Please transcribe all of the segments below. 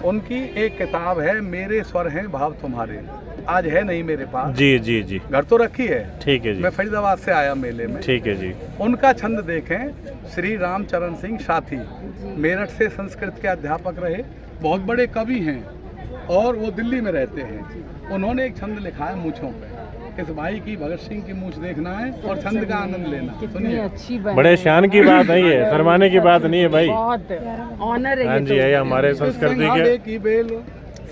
उनकी एक किताब है, मेरे स्वर हैं भाव तुम्हारे, आज है नहीं मेरे पास। जी जी जी, घर तो रखी है। ठीक है जी, मैं फरीदाबाद से आया मेले में। ठीक है जी। उनका छंद देखें, श्री रामचरण सिंह साथी, मेरठ से संस्कृत के अध्यापक रहे, बहुत बड़े कवि हैं और वो दिल्ली में रहते हैं। उन्होंने एक छंद लिखा है मूँछों पे। इस भाई की भगत सिंह की मूँछ देखना है और छंद का आनंद लेना। सुनिए, अच्छी बड़े शान की बात नहीं है, शर्माने की बात नहीं है भाई। बहुत ऑनर है। हाँ जी, ये हमारे संस्कृति सिंघाड़े के। की बेल,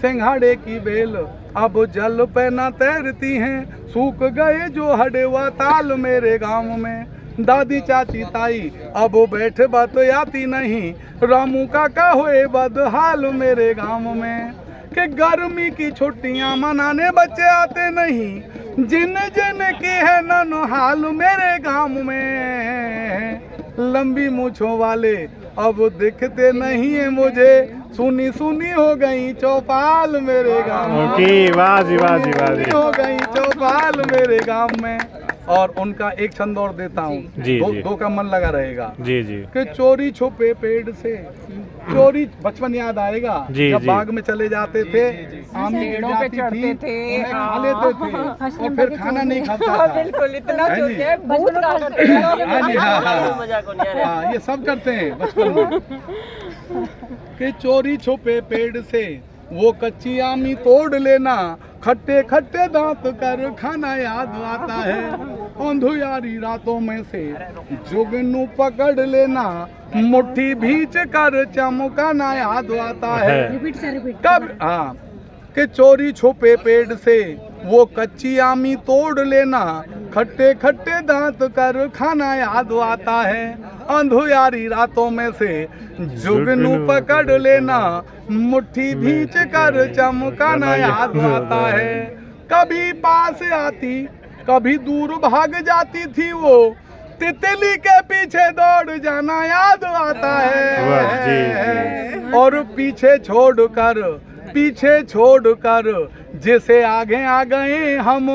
सिंघाड़े की बेल अब जल पे न तैरती हैं, सूख गए जो हडेवा ताल मेरे गांव में। दादी चाची ताई अब बैठ बात आती नहीं, रामू काका होए बदहाल मेरे गांव में। कि गर्मी की छुट्टियां मनाने बच्चे आते नहीं, जिन जिन की है ननहाल मेरे गांव में। लंबी मूछों वाले अब दिखते नहीं है मुझे, सुनी सुनी हो गई चौपाल मेरे गांव में। वाह जी, वाह जी, वाह जी। हो गई चौपाल मेरे गांव में। और उनका एक छंद और देता हूँ, जी, जी। दो का मन लगा रहेगा। जी जी कि चोरी छुपे पेड़ से, चोरी बचपन याद आएगा जी, जब जी। बाग में चले जाते थे, आम की पेड़ों पे जाती चढ़ते थी, थे, उन्हें खा लेते थे और फिर खाना नहीं खाता था। बिल्कुल, इतना है जो नहीं? है भूत का हाँ जी, हाँ, ये सब करते हैं बचपन में। कि चोरी छुपे पेड़ से वो कच्ची आमी तोड़ लेना, खट्टे खट्टे दांत कर खाना याद आता है। अंधुयारी रातों में से जुगनू पकड़ लेना, मुट्ठी भींच कर चमकाना याद आता है। कब हाँ, कि चोरी छुपे पेड़ से वो कच्ची आमी तोड़ लेना, खट्टे खट्टे दांत कर खाना याद आता है। अंधुयारी रातों में से जुगनू पकड़ लेना, मुट्ठी भींच कर चमकाना याद आता है। कभी पास आती कभी दूर भाग जाती थी वो, तितली के पीछे दौड़ जाना याद आता है। और पीछे छोड़कर जिसे आगे आ गए हम,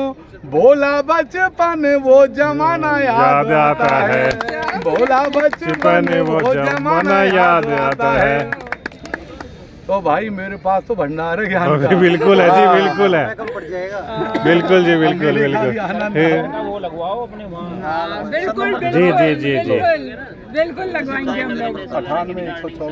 भोला बचपन वो जमाना याद आता है। भोला बचपन वो जमाना याद आता है। तो भाई मेरे पास तो भंडार ज्ञान का। बिल्कुल है जी, बिल्कुल है, बिल्कुल जी, बिल्कुल बिल्कुल। वो लगवाओ अपने वहाँ। बिल्कुल जी जी जी जी। बिल्कुल लगवाएंगे हम लोग। 98 114